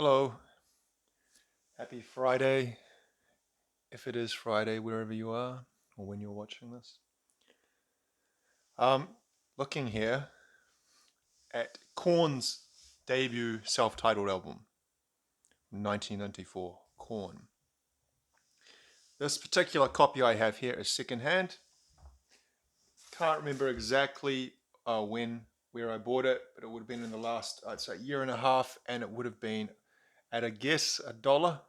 Hello, happy Friday, if it is Friday, wherever you are, or when you're watching this. Um, Looking here at Korn's debut self-titled album, 1994, Korn. This particular copy I have here is secondhand. Can't remember exactly where I bought it, but it would have been in the last, I'd say, year and a half, and it would have been, at a guess, $1.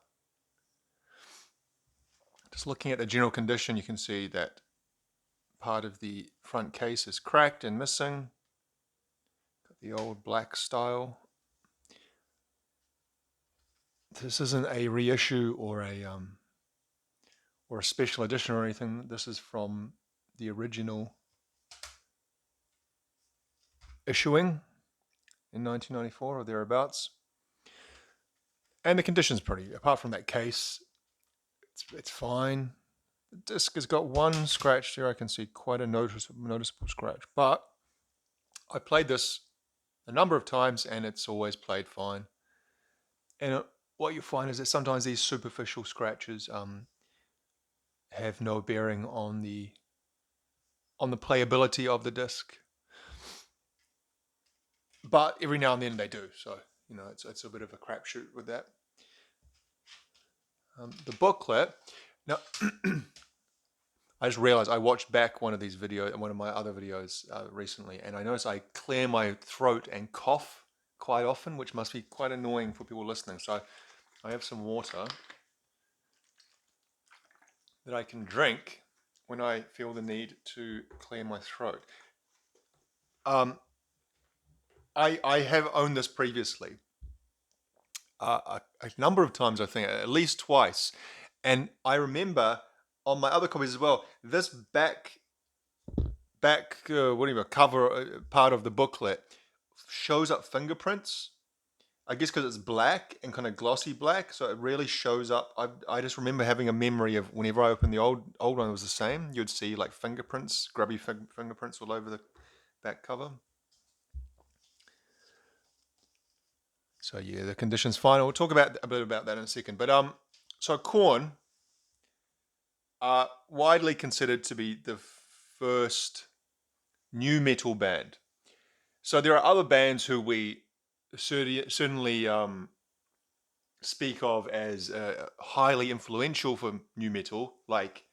Just looking at the general condition, you can see that part of the front case is cracked and missing. Got the old black style. This isn't a reissue or a special edition or anything. This is from the original issuing in 1994 or thereabouts. And the condition's pretty. Apart from that case, it's fine. The disc has got one scratch there. I can see quite a noticeable scratch. But I played this a number of times and it's always played fine. And what you find is that sometimes these superficial scratches have no bearing on the playability of the disc, but every now and then they do. So it's a bit of a crapshoot with that. The booklet. Now, I just realized I watched back one of my other videos recently, and I noticed I clear my throat and cough quite often, which must be quite annoying for people listening. So I have some water that I can drink when I feel the need to clear my throat. I have owned this previously a number of times, I think at least twice, and I remember on my other copies as well. This back whatever cover part of the booklet shows up fingerprints. I guess because it's black and kind of glossy black, so it really shows up. I just remember having a memory of whenever I opened the old one, it was the same. You'd see like fingerprints, grubby fingerprints all over the back cover. So yeah, the condition's fine. We'll talk about a bit about that in a second. But so Korn are widely considered to be the first new metal band. So there are other bands who we certainly speak of as highly influential for new metal, like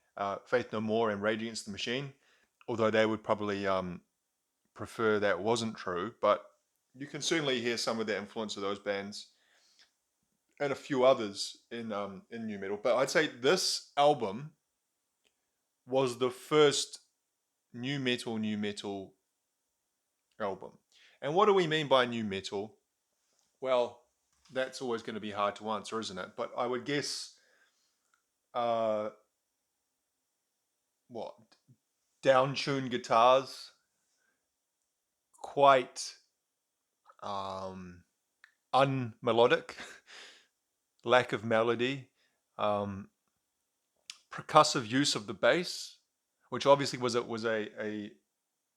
Faith No More and Rage Against the Machine. Although they would probably prefer that wasn't true, but you can certainly hear some of the influence of those bands and a few others in new metal. But I'd say this album was the first new metal album. And what do we mean by new metal? Well, that's always going to be hard to answer, isn't it? But I would guess uh, what down-tuned guitars, quite um, unmelodic, lack of melody, um, percussive use of the bass, which obviously was a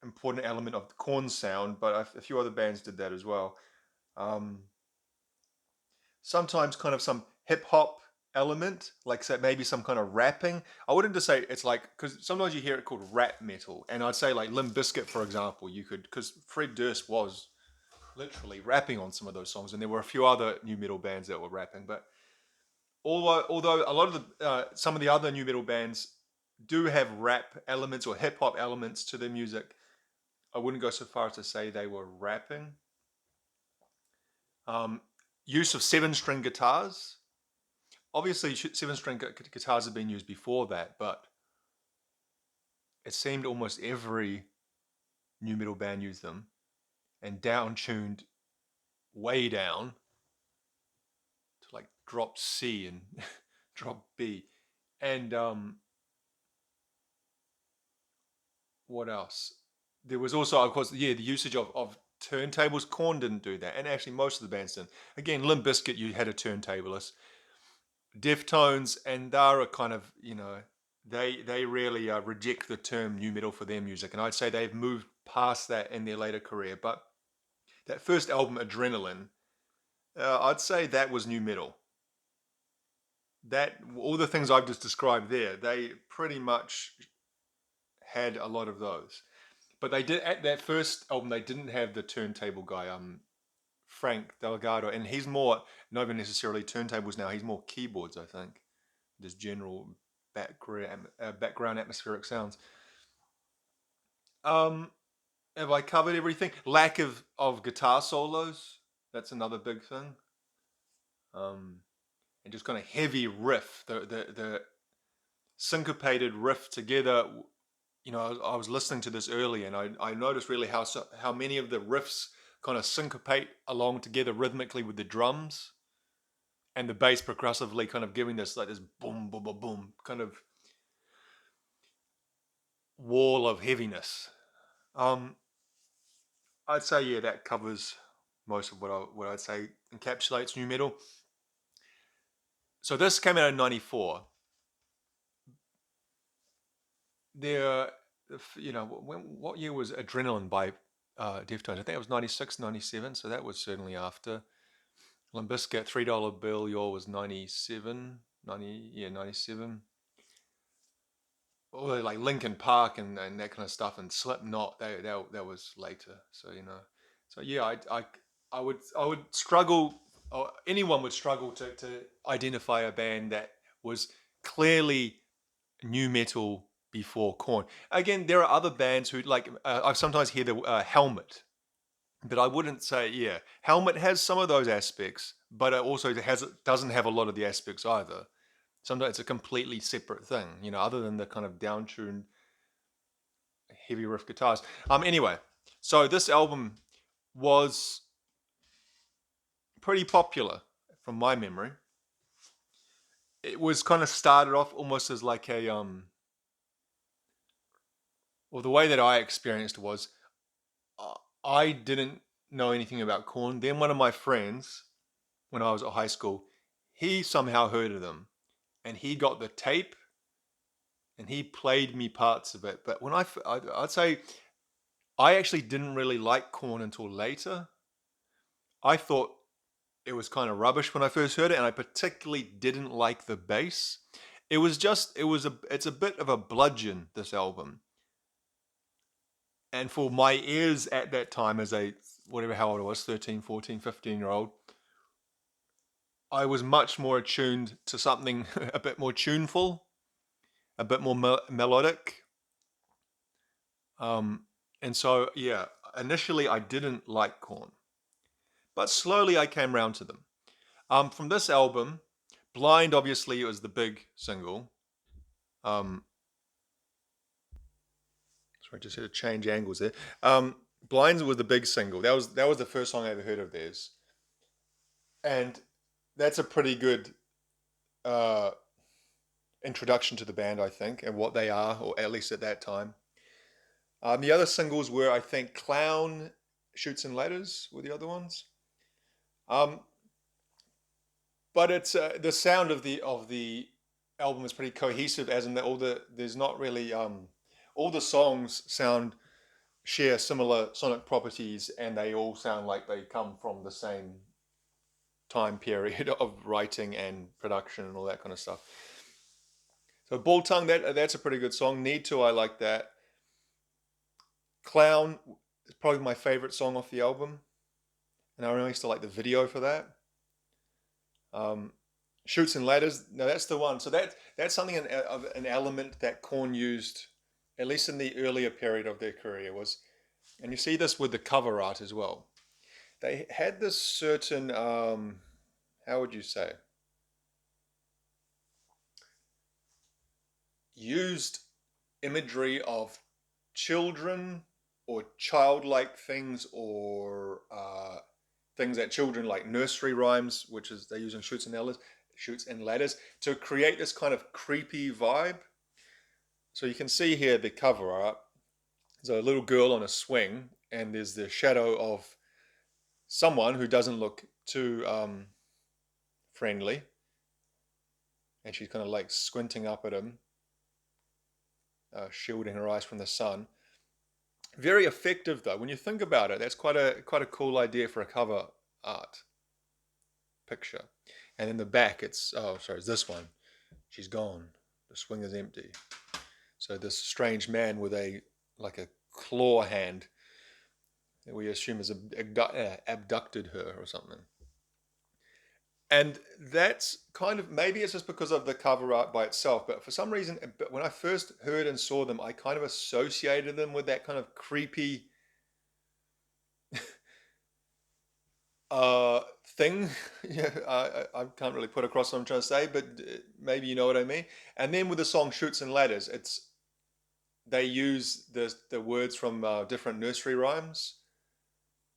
important element of the Korn sound, but a few other bands did that as well. Um, Sometimes kind of some hip hop element, like say maybe some kind of rapping. I wouldn't just say it's like, because sometimes you hear it called rap metal, and I'd say like Limp Bizkit, for example, you could, because Fred Durst was literally rapping on some of those songs, and there were a few other new metal bands that were rapping, but although a lot of the some of the other new metal bands do have rap elements or hip hop elements to their music, I wouldn't go so far as to say they were rapping. Um, Use of seven-string guitars. Obviously, seven-string guitars have been used before that, but it seemed almost every new metal band used them, and down-tuned way down to like drop C and drop B. And what else? There was also, of course, yeah, the usage of turntables. Korn didn't do that, and actually most of the bands didn't. Again, Limp Bizkit, you had a turntablist. Deftones, and they're a kind of, they really reject the term new metal for their music, and I'd say they've moved past that in their later career. But that first album, Adrenaline, I'd say that was new metal. That all the things I've just described there, they pretty much had a lot of those. But they did at that first album. They didn't have the turntable guy, Frank Delgado, and he's more not even necessarily turntables now. He's more keyboards, I think. Just general background atmospheric sounds. Um, have I covered everything? Lack of guitar solos. That's another big thing. Um, and just kind of heavy riff. The syncopated riff together. You know, I was listening to this earlier, and I noticed really how many of the riffs kind of syncopate along together rhythmically with the drums, and the bass progressively kind of giving this like this boom boom boom boom kind of wall of heaviness. Um, I'd say yeah, that covers most of what I'd say encapsulates new metal. So this came out in '94. There, you know, what year was Adrenaline by Deftones? I think it was 96, 97. So that was certainly after. Limp Bizkit, $3 Bill, Your was 97, 90, yeah, 97. Or like Linkin Park and that kind of stuff, and Slipknot, that was later. So you know, so yeah, I would struggle, or anyone would struggle to identify a band that was clearly new metal before Korn. Again, there are other bands who like I sometimes hear the Helmet, but I wouldn't say yeah. Helmet has some of those aspects, but it also doesn't have a lot of the aspects either. Sometimes it's a completely separate thing, you know, other than the kind of downtuned heavy riff guitars. Anyway, so this album was pretty popular from my memory. It was kind of started off almost as like a well, the way that I experienced was uh, I didn't know anything about Korn. Then one of my friends, when I was at high school, he somehow heard of them, and he got the tape, and he played me parts of it. But when I'd say I actually didn't really like Korn until later. I thought it was kind of rubbish when I first heard it, and I particularly didn't like the bass. It's a bit of a bludgeon, this album. And for my ears at that time, as a whatever how old I was, 13, 14, 15-year old, I was much more attuned to something a bit more tuneful, a bit more melodic. Um, and so, yeah, initially I didn't like Korn, but slowly I came round to them. From this album, Blind obviously was the big single. Um, sorry, I just had to change angles there. Blind was the big single. That was the first song I ever heard of theirs, and that's a pretty good uh, introduction to the band, I think, and what they are, or at least at that time. The other singles were, I think, Clown, Shoots and Ladders were the other ones. Um, but it's the sound of the album is pretty cohesive, as in that there's not really all the songs share similar sonic properties, and they all sound like they come from the same time period of writing and production and all that kind of stuff. So Ball Tongue, that's a pretty good song. Need to, I like that. Clown is probably my favorite song off the album, and I really still like the video for that. Um, Shoots and Ladders, no, that's the one. So that's something of an element that Korn used, at least in the earlier period of their career, was, and you see this with the cover art as well. They had this certain, how would you say, used imagery of children or childlike things, or things that children like, nursery rhymes, which is they use in Shoots and Ladders, to create this kind of creepy vibe. So you can see here the cover art. There's a little girl on a swing, and there's the shadow of someone who doesn't look too friendly, and she's kind of like squinting up at him, shielding her eyes from the sun. Very effective though. When you think about it, that's quite a cool idea for a cover art. picture. And in the back, it's this one. She's gone. The swing is empty. So this strange man with a claw hand that we assume has abducted her or something. And that's kind of, maybe it's just because of the cover art by itself, but for some reason, when I first heard and saw them, I kind of associated them with that kind of creepy thing. Yeah, I can't really put across what I'm trying to say, but maybe you know what I mean. And then with the song Shoots and Ladders, they use the words from different nursery rhymes,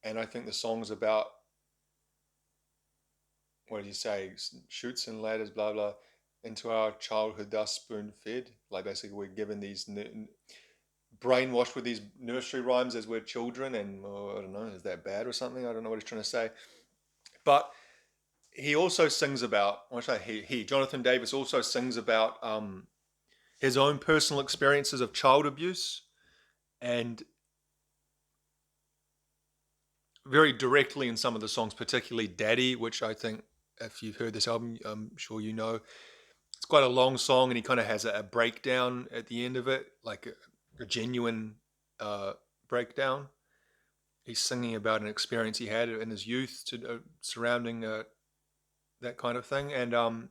and I think the song's about, what did you say? Shoots and ladders, blah blah, into our childhood thus spoon fed. Like basically, we're given these brainwashed with these nursery rhymes as we're children, and I don't know, is that bad or something? I don't know what he's trying to say. But he also sings about, what should I say? He Jonathan Davis also sings about his own personal experiences of child abuse, and very directly in some of the songs, particularly Daddy, which I think, if you've heard this album, I'm sure you know. It's quite a long song, and he kind of has a breakdown at the end of it, like a genuine breakdown. He's singing about an experience he had in his youth surrounding that kind of thing. And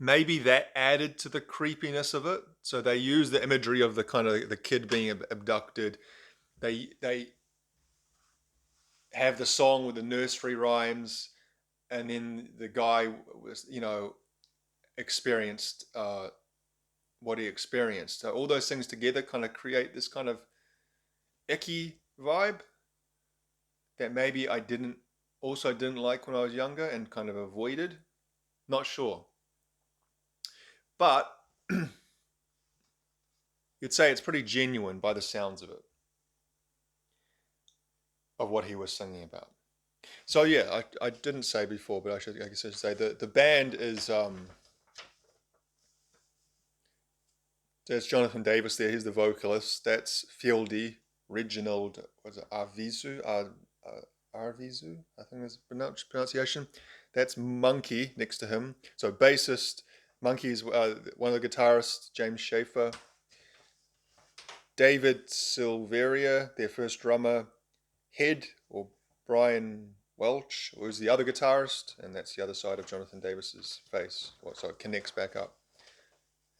maybe that added to the creepiness of it. So they use the imagery of the kind of the kid being abducted. They have the song with the nursery rhymes, and then the guy was, experienced what he experienced. So all those things together kind of create this kind of icky vibe that maybe I didn't like when I was younger and kind of avoided. Not sure. But you'd say it's pretty genuine by the sounds of it, of what he was singing about. So yeah, I didn't say before, but I guess I should say the band is there's Jonathan Davis there. He's the vocalist. That's Fieldy, Reginald, was it Arvizu? Arvizu, I think is pronunciation. That's Monkey next to him. So bassist, Monkey is one of the guitarists, James Schaefer. David Silveria, their first drummer. Head, or Brian Welch, who's the other guitarist, and that's the other side of Jonathan Davis's face. So it connects back up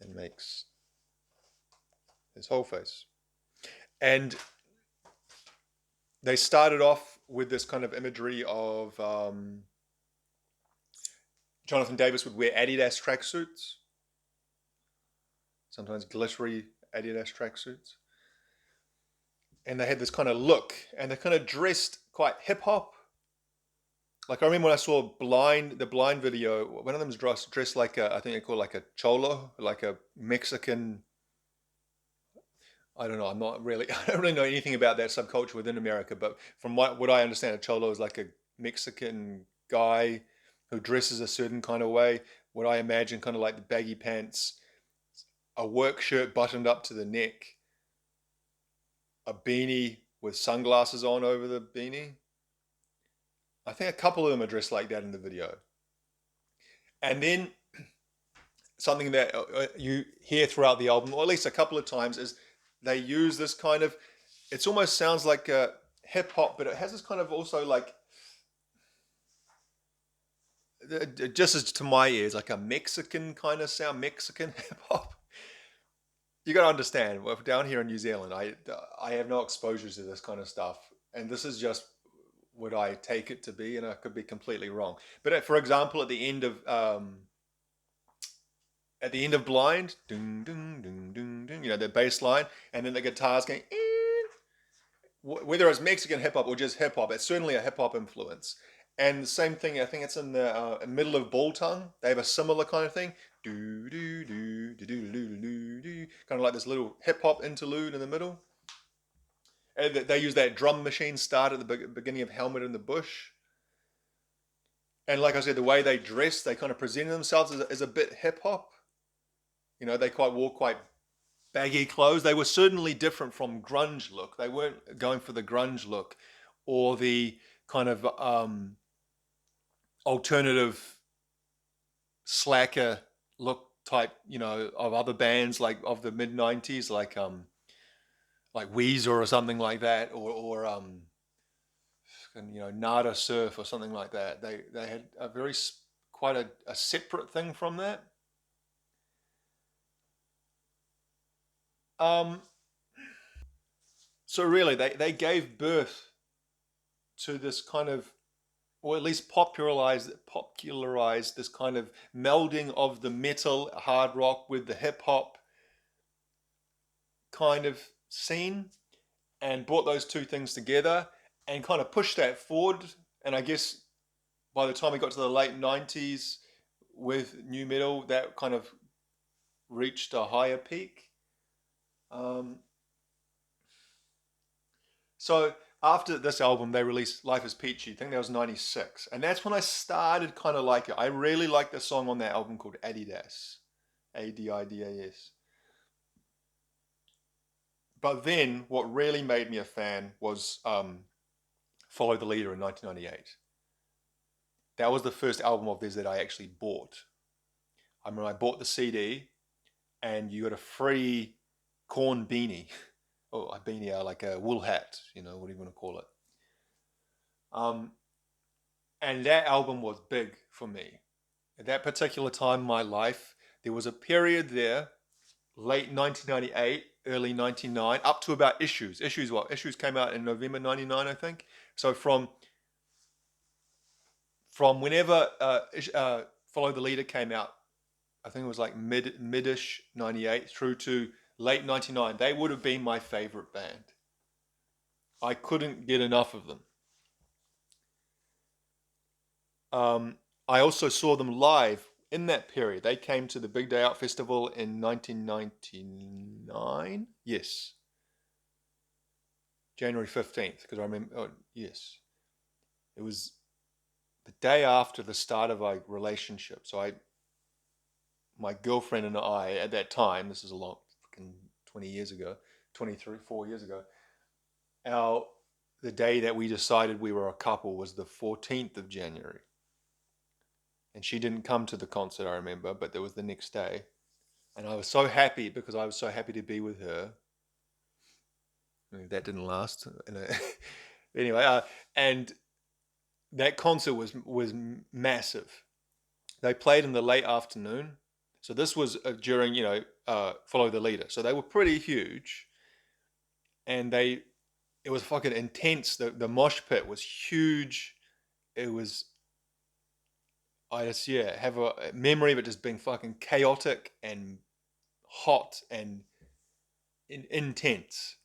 and makes his whole face. And they started off with this kind of imagery of Jonathan Davis would wear Adidas tracksuits, sometimes glittery Adidas tracksuits. And they had this kind of look, and they kind of dressed quite hip hop. Like I remember when I saw the Blind video, one of them was dressed like I think they call it like a cholo, like a Mexican. I don't know. I don't really know anything about that subculture within America, but from what I understand, a cholo is like a Mexican guy who dresses a certain kind of way. What I imagine, kind of like the baggy pants, a work shirt buttoned up to the neck, a beanie with sunglasses on over the beanie. I think a couple of them are dressed like that in the video. And then something that you hear throughout the album, or at least a couple of times, is they use this kind of, it almost sounds like a hip hop, but it has this kind of also like, just as to my ears, like a Mexican kind of sound, Mexican hip hop. You got to understand, down here in New Zealand, I have no exposure to this kind of stuff, and this is just what I take it to be, and I could be completely wrong. But for example, at the end of Blind, ding ding ding ding ding, the bass line, and then the guitars going. Whether it's Mexican hip hop or just hip hop, it's certainly a hip hop influence. And the same thing, I think it's in the middle of Bull Tongue. They have a similar kind of thing. Do do do do do do do do, kind of like this little hip hop interlude in the middle. And they use that drum machine start at the beginning of Helmet in the Bush. And like I said, the way they dress, they kind of present themselves as a bit hip hop. They wore quite baggy clothes. They were certainly different from grunge look. They weren't going for the grunge look or the kind of alternative slacker look type, of other bands like of the mid '90s, like Weezer or something like that, or Nada Surf or something like that. They had a very quite a separate thing from that. Um, so really, they gave birth to this kind of, or at least popularized this kind of melding of the metal hard rock with the hip hop kind of scene, and brought those two things together and kind of pushed that forward. And I guess by the time we got to the late '90s with new metal, that kind of reached a higher peak. Um, so after this album, they released Life is Peachy. I think that was '96. And that's when I started kind of like it. I really liked the song on that album called Adidas. Adidas. But then what really made me a fan was Follow the Leader in 1998. That was the first album of theirs that I actually bought. I remember I bought the CD and you got a free Korn beanie. Oh, a beanie, like a wool hat, what do you want to call it? Um, and that album was big for me. At that particular time in my life, there was a period there, late 1998, early 99, up to about Issues. Issues what? Issues came out in November 99, I think. So from whenever Follow the Leader came out, I think it was like midish 98 through to late 99, they would have been my favorite band. I couldn't get enough of them. I also saw them live in that period. They came to the Big Day Out Festival in 1999. Yes, January 15th, because I remember, oh, yes. It was the day after the start of our relationship. So my girlfriend and I, at that time, this is a long, fucking 20 years ago, 23, 4 years ago, our the day that we decided we were a couple was the 14th of January. And she didn't come to the concert, I remember, but there was the next day. And I was so happy because I was so happy to be with her. I mean, that didn't last. Anyway, and that concert was massive. They played in the late afternoon. So this was during, Follow the Leader. So they were pretty huge. And it was fucking intense. The mosh pit was huge. It was, I just, yeah, have a memory of it just being fucking chaotic and hot and intense.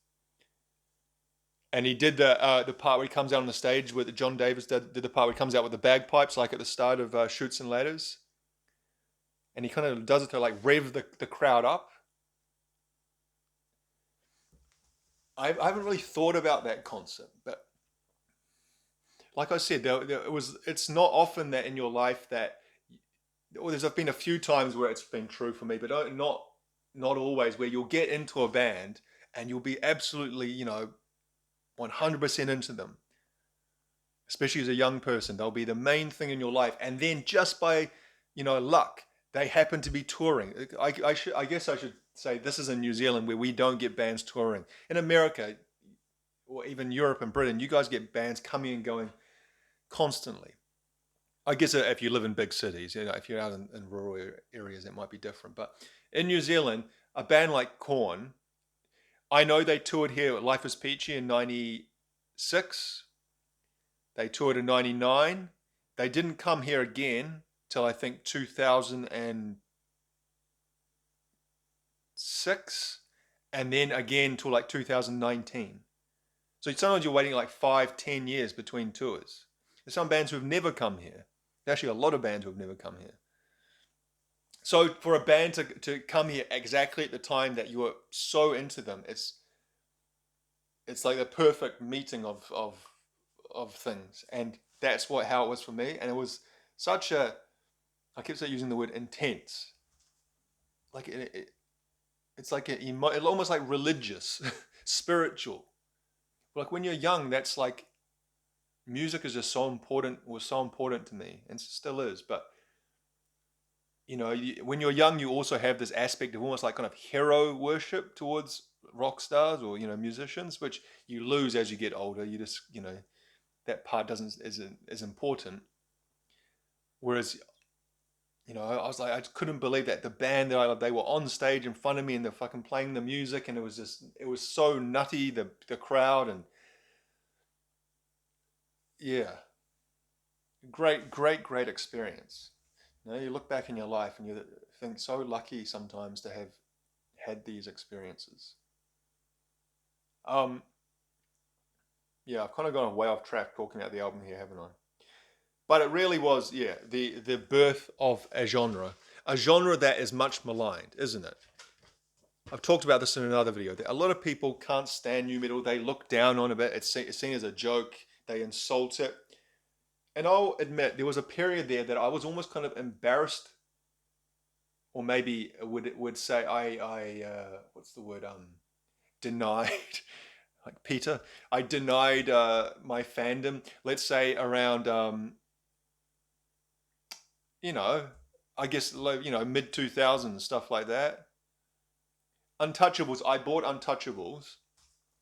And he did the part where he comes out on the stage with John Davis did the part where he comes out with the bagpipes, like at the start of Shoots and Ladders. And he kind of does it to like rev the crowd up. I haven't really thought about that concept, but like I said, it's not often that in your life that, well, there's been a few times where it's been true for me, but not always, where you'll get into a band and you'll be absolutely, 100% into them, especially as a young person. They'll be the main thing in your life, and then just by, luck, they happen to be touring. I guess I should say this is in New Zealand where we don't get bands touring. In America, or even Europe and Britain, you guys get bands coming and going constantly. I guess if you live in big cities, if you're out in rural areas, it might be different. But in New Zealand, a band like Korn, I know they toured here at Life is Peachy in '96. They toured in '99. They didn't come here again till I think 2006, and then again till like 2019. So sometimes you're waiting like 5, 10 years between tours. There's some bands who have never come here. There's actually a lot of bands who have never come here. So for a band to come here exactly at the time that you were so into them, it's like the perfect meeting of things, and that's how it was for me. And it was such a, I keep using the word intense, like it's like almost like religious, spiritual. Like when you're young, that's like music is just so important, was so important to me, and still is. But when you're young, you also have this aspect of almost like kind of hero worship towards rock stars or musicians, which you lose as you get older. You just that part doesn't isn't as important. Whereas I was like, I just couldn't believe that the band that they were on stage in front of me and they're fucking playing the music, and it was so nutty, the crowd, and yeah, great experience. You look back in your life and you think so lucky sometimes to have had these experiences. Um, yeah, I've kind of gone way off track talking about the album here, haven't I? But it really was, yeah, the birth of a genre that is much maligned, isn't it? I've talked about this in another video. A lot of people can't stand nu metal. They look down on it. It's seen as a joke. They insult it. And I'll admit, there was a period there that I was almost kind of embarrassed, or maybe would say what's the word, denied. Like Peter, I denied my fandom. Let's say around you know, I guess mid 2000s stuff like that. Untouchables. I bought Untouchables,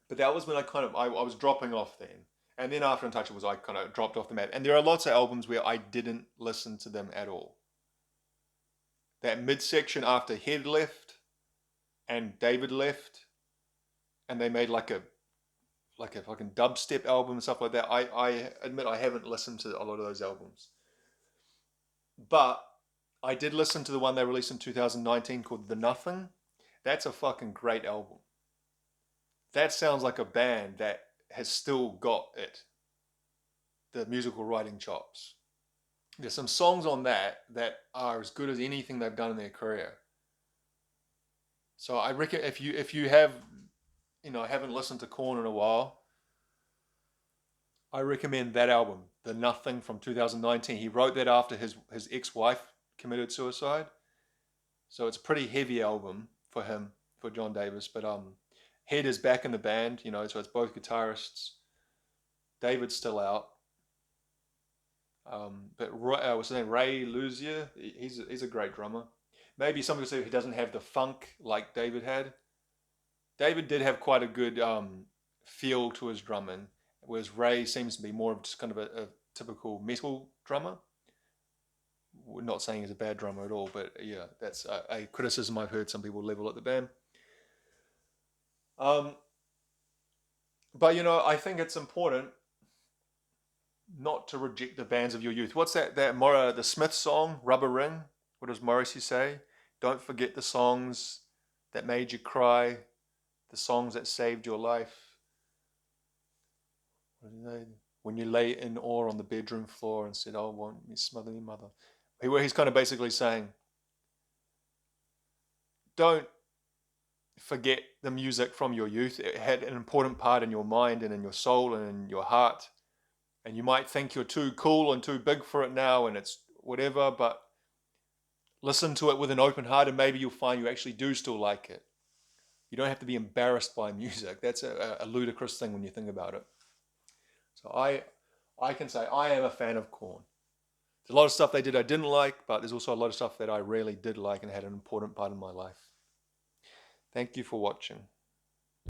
but that was when I was dropping off then. And then after Untouchables, I kind of dropped off the map. And there are lots of albums where I didn't listen to them at all. That midsection after Head left and David left, and they made like a fucking dubstep album and stuff like that. I admit I haven't listened to a lot of those albums, but I did listen to the one they released in 2019 called The Nothing. That's a fucking great album. That sounds like a band that has still got it, the musical writing chops. There's some songs on that are as good as anything they've done in their career. So I reckon if you have haven't listened to Korn in a while, I recommend that album, The Nothing from 2019. He wrote that after his ex-wife committed suicide. So it's a pretty heavy album for him, for John Davis. But Head is back in the band, so it's both guitarists. David's still out. But what's his name? Ray Luzier. He's a great drummer. Maybe some people say he doesn't have the funk like David had. David did have quite a good feel to his drumming, whereas Ray seems to be more of just kind of a typical metal drummer. We're not saying he's a bad drummer at all, but yeah, that's a criticism I've heard some people level at the band. Um, but I think it's important not to reject the bands of your youth. What's that the Smith song, Rubber Ring? What does Morrissey say? Don't forget the songs that made you cry, the songs that saved your life. When you lay in awe on the bedroom floor and said, "Oh, won't you smother me, mother?" He's kind of basically saying, don't forget the music from your youth. It had an important part in your mind and in your soul and in your heart. And you might think you're too cool and too big for it now and it's whatever, but listen to it with an open heart and maybe you'll find you actually do still like it. You don't have to be embarrassed by music. That's a ludicrous thing when you think about it. So I can say I am a fan of Korn. There's a lot of stuff they did I didn't like, but there's also a lot of stuff that I really did like and had an important part in my life. Thank you for watching.